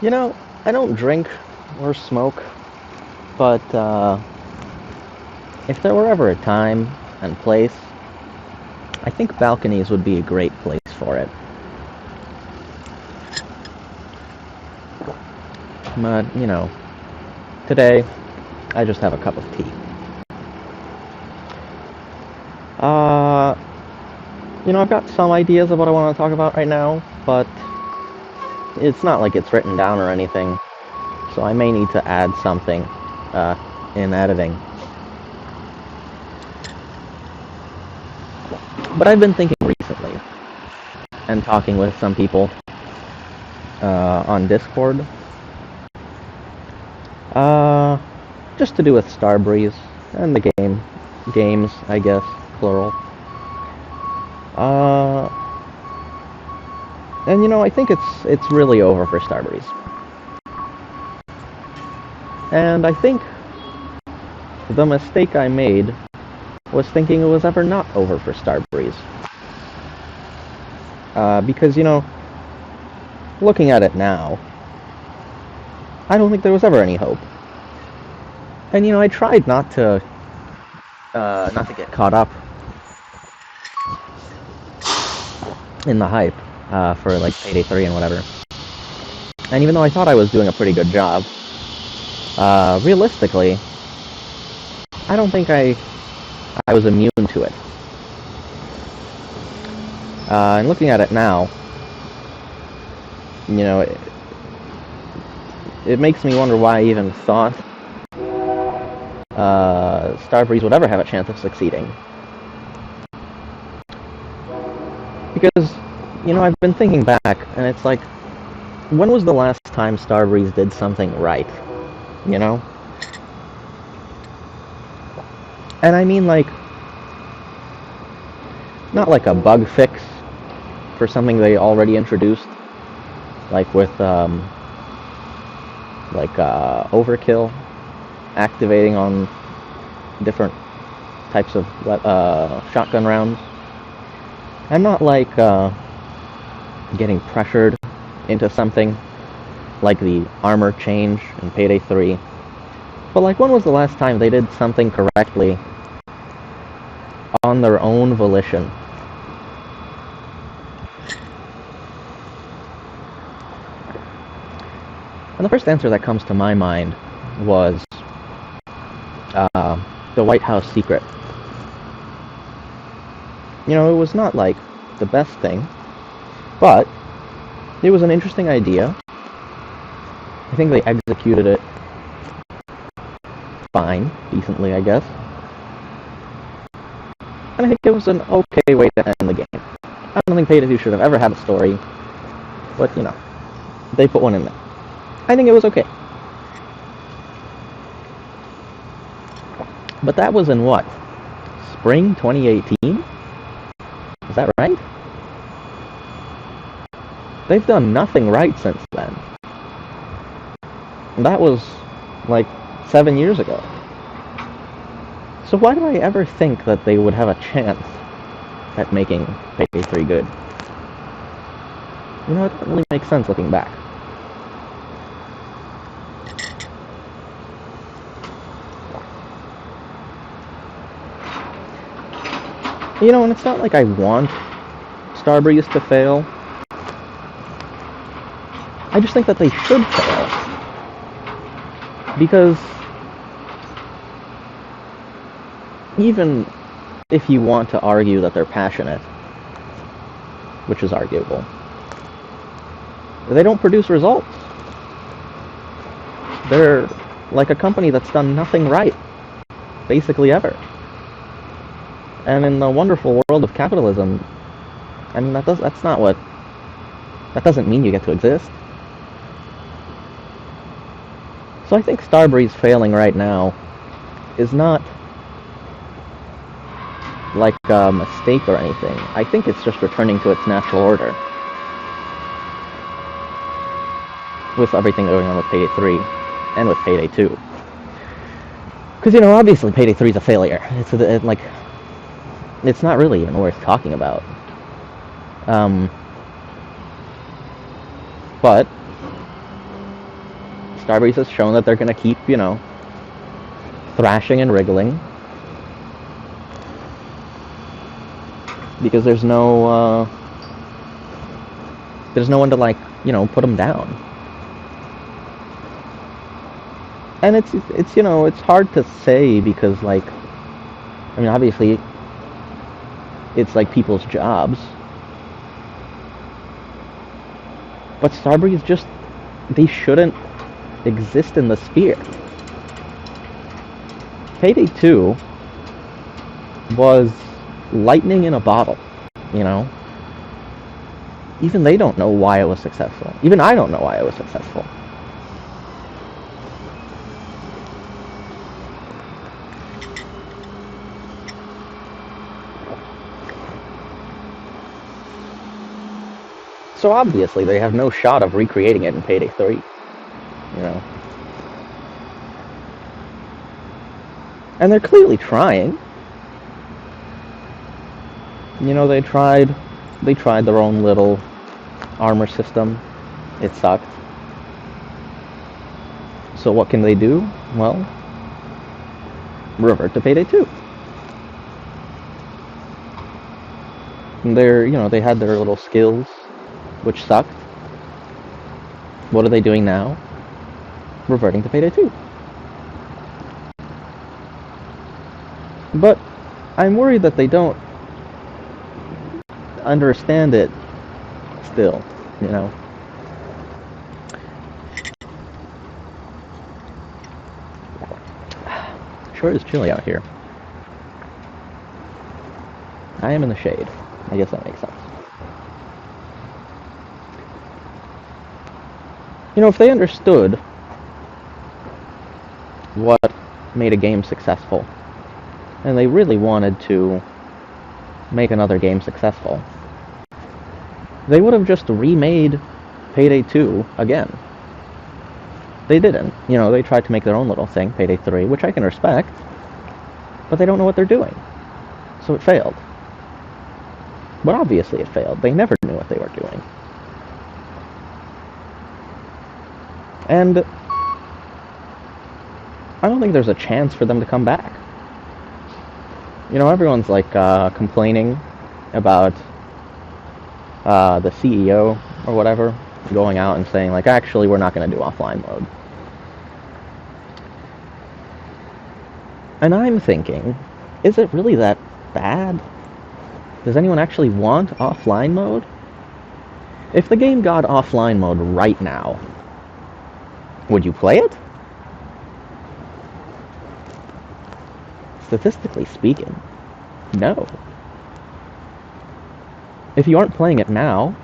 You know, I don't drink or smoke, but if there were ever a time and place, I think balconies would be a great place for it. But, today I just have a cup of tea. Uh, I've got some ideas of what I want to talk about right now, but it's not like it's written down or anything, so I may need to add something in editing. But I've been thinking recently, and talking with some people on Discord, uh, just to do with Starbreeze and the games, I guess, plural. Uh, and I think it's really over for Starbreeze. And I think the mistake I made was thinking it was ever not over for Starbreeze. Because, looking at it now, I don't think there was ever any hope. And, I tried not to get caught up in the hype for, like, Payday 3 and whatever. And even though I thought I was doing a pretty good job, realistically, I don't think I was immune to it. And looking at it now, it makes me wonder why I even thought Starbreeze would ever have a chance of succeeding. Because, I've been thinking back, and it's like, when was the last time Starbreeze did something right? And I mean, like, not like a bug fix for something they already introduced, like with, overkill activating on different types of shotgun rounds. I'm not like getting pressured into something like the armor change in Payday 3. But like, when was the last time they did something correctly on their own volition? And the first answer that comes to my mind was the White House secret. It was not like the best thing, but it was an interesting idea. I think they executed it fine, decently, I guess. And I think it was an okay way to end the game. I don't think Payday 2 should have ever had a story, but, they put one in there. I think it was okay. But that was in what? Spring 2018? Is that right? They've done nothing right since then. And that was, like, 7 years ago. So why do I ever think that they would have a chance at making Payday 3 good? It doesn't really make sense looking back. And it's not like I want Starbreeze to fail. I just think that they should fail. Because even if you want to argue that they're passionate, which is arguable, they don't produce results. They're like a company that's done nothing right, basically ever. And in the wonderful world of capitalism, I mean, that doesn't mean you get to exist. So I think Starbreeze failing right now is not like a mistake or anything. I think it's just returning to its natural order. With everything going on with Payday 3 and with Payday 2. Because, obviously Payday 3 is a failure. It's not really even worth talking about. But Starbreeze has shown that they're going to keep, thrashing and wriggling. Because there's no one to, like, put them down. And it's hard to say because, like, I mean, obviously, it's like people's jobs. But Starbreeze they shouldn't exist in the sphere. Payday 2 was lightning in a bottle, Even they don't know why it was successful. Even I don't know why it was successful. So obviously they have no shot of recreating it in Payday 3, And they're clearly trying. They tried their own little armor system. It sucked. So what can they do? Well, revert to Payday 2. And they had their little skills, which sucked. What are they doing now? Reverting to Payday 2. But I'm worried that they don't understand it still, Sure is chilly out here. I am in the shade. I guess that makes sense. If they understood what made a game successful, and they really wanted to make another game successful, they would have just remade Payday 2 again. They didn't. They tried to make their own little thing, Payday 3, which I can respect, but they don't know what they're doing. So it failed. But obviously it failed. They never knew what they were doing. And I don't think there's a chance for them to come back. Everyone's like complaining about the CEO or whatever going out and saying, like, actually, we're not going to do offline mode. And I'm thinking, is it really that bad? Does anyone actually want offline mode? If the game got offline mode right now, would you play it? Statistically speaking, no. If you aren't playing it now,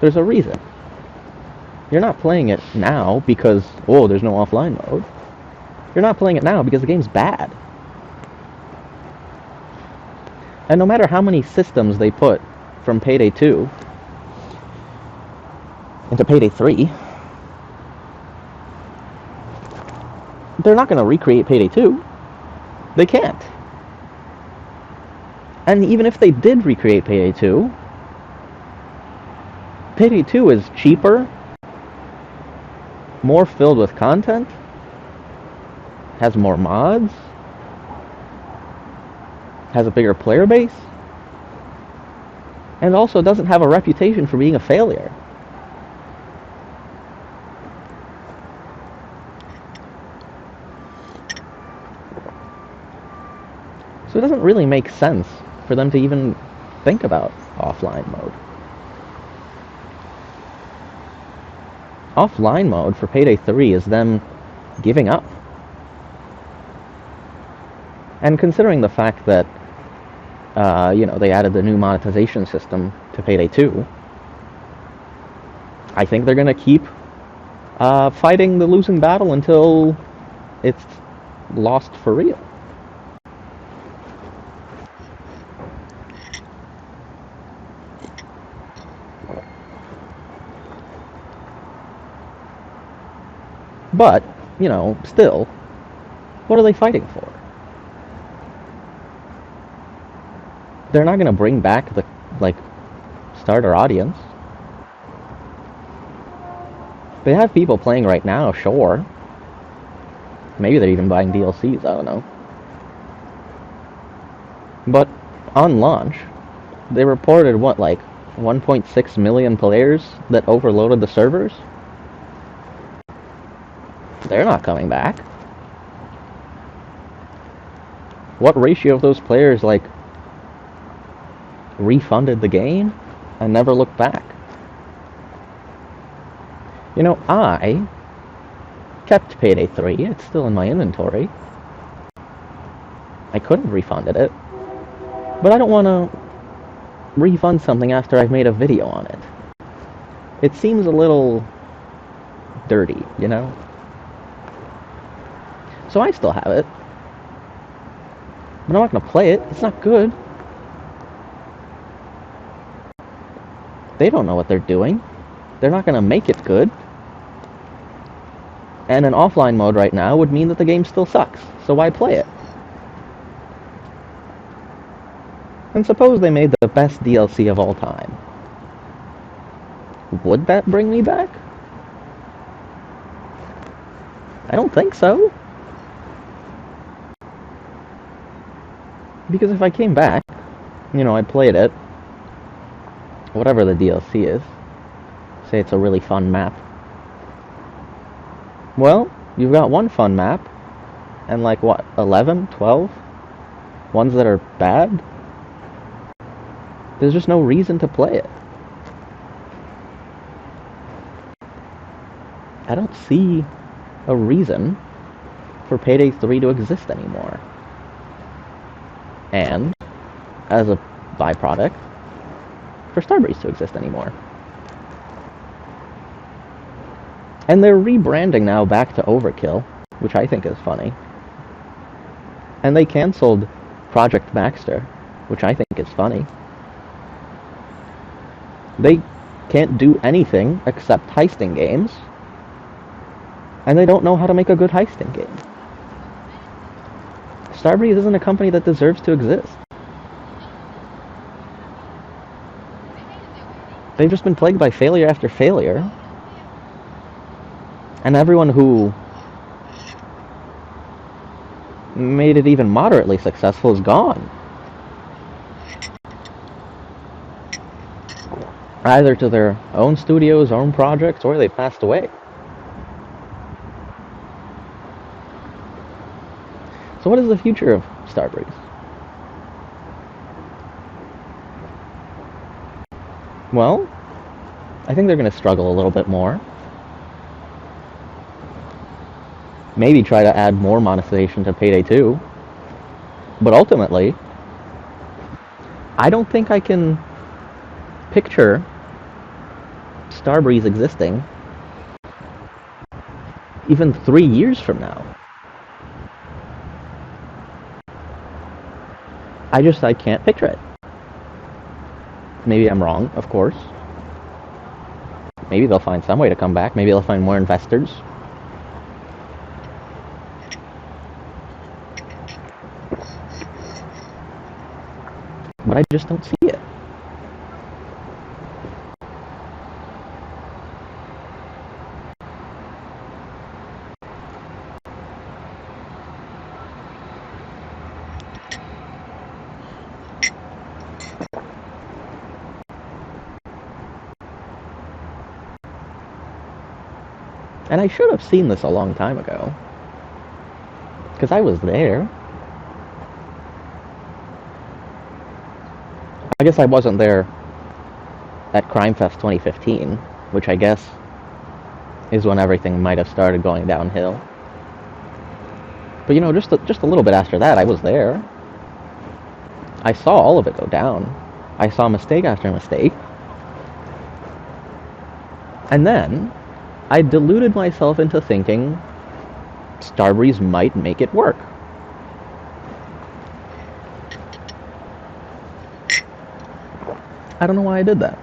there's a reason. You're not playing it now because, there's no offline mode. You're not playing it now because the game's bad. And no matter how many systems they put from Payday 2 into Payday 3, they're not going to recreate Payday 2. They can't. And even if they did recreate Payday 2, Payday 2 is cheaper, more filled with content, has more mods, has a bigger player base, and also doesn't have a reputation for being a failure. So it doesn't really make sense for them to even think about offline mode. Offline mode for Payday 3 is them giving up. And considering the fact that, they added the new monetization system to Payday 2, I think they're going to keep fighting the losing battle until it's lost for real. But, still, what are they fighting for? They're not going to bring back the, starter audience. They have people playing right now, sure. Maybe they're even buying DLCs, I don't know. But on launch, they reported what, like 1.6 million players that overloaded the servers? They're not coming back. What ratio of those players, like, refunded the game and never looked back? You know, I kept Payday 3. It's still in my inventory. I could have refunded it, but I don't want to refund something after I've made a video on it. It seems a little dirty, you know? So I still have it. But I'm not going to play it. It's not good. They don't know what they're doing. They're not going to make it good. And an offline mode right now would mean that the game still sucks. So why play it? And suppose they made the best DLC of all time. Would that bring me back? I don't think so. Because if I came back, you know, I played it, whatever the DLC is, say it's a really fun map. Well, you've got one fun map, and like what, 11, 12 ones that are bad? There's just no reason to play it. I don't see a reason for Payday 3 to exist anymore. And, as a byproduct, for starbreeze to exist anymore. And they're rebranding now back to Overkill, which I think is funny. And they canceled Project Baxter, which I think is funny. They can't do anything except heisting games, and they don't know how to make a good heisting game. Starbreeze isn't a company that deserves to exist. They've just been plagued by failure after failure, and everyone who made it even moderately successful is gone. Either to their own studios, own projects, or they've passed away. So what is the future of Starbreeze? Well, I think they're going to struggle a little bit more. Maybe try to add more monetization to Payday 2. But ultimately, I don't think I can picture Starbreeze existing even 3 years from now. I can't picture it. Maybe I'm wrong, of course. Maybe they'll find some way to come back. Maybe they'll find more investors. But I just don't see it. And I should have seen this a long time ago. Because I was there. I guess I wasn't there at Crime Fest 2015, which I guess is when everything might have started going downhill. But you know, just a little bit after that, I was there. I saw all of it go down. I saw mistake after mistake. And then I deluded myself into thinking Starbreeze might make it work. I don't know why I did that.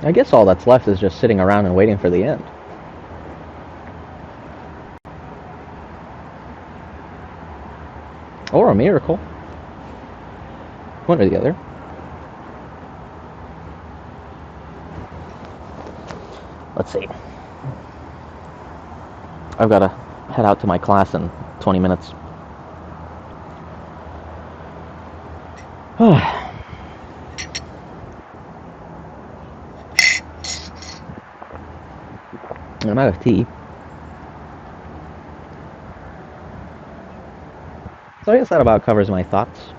I guess all that's left is just sitting around and waiting for the end. Or a miracle. One or the other. Let's see. I've got to head out to my class in 20 minutes. I'm out of tea. So I guess that about covers my thoughts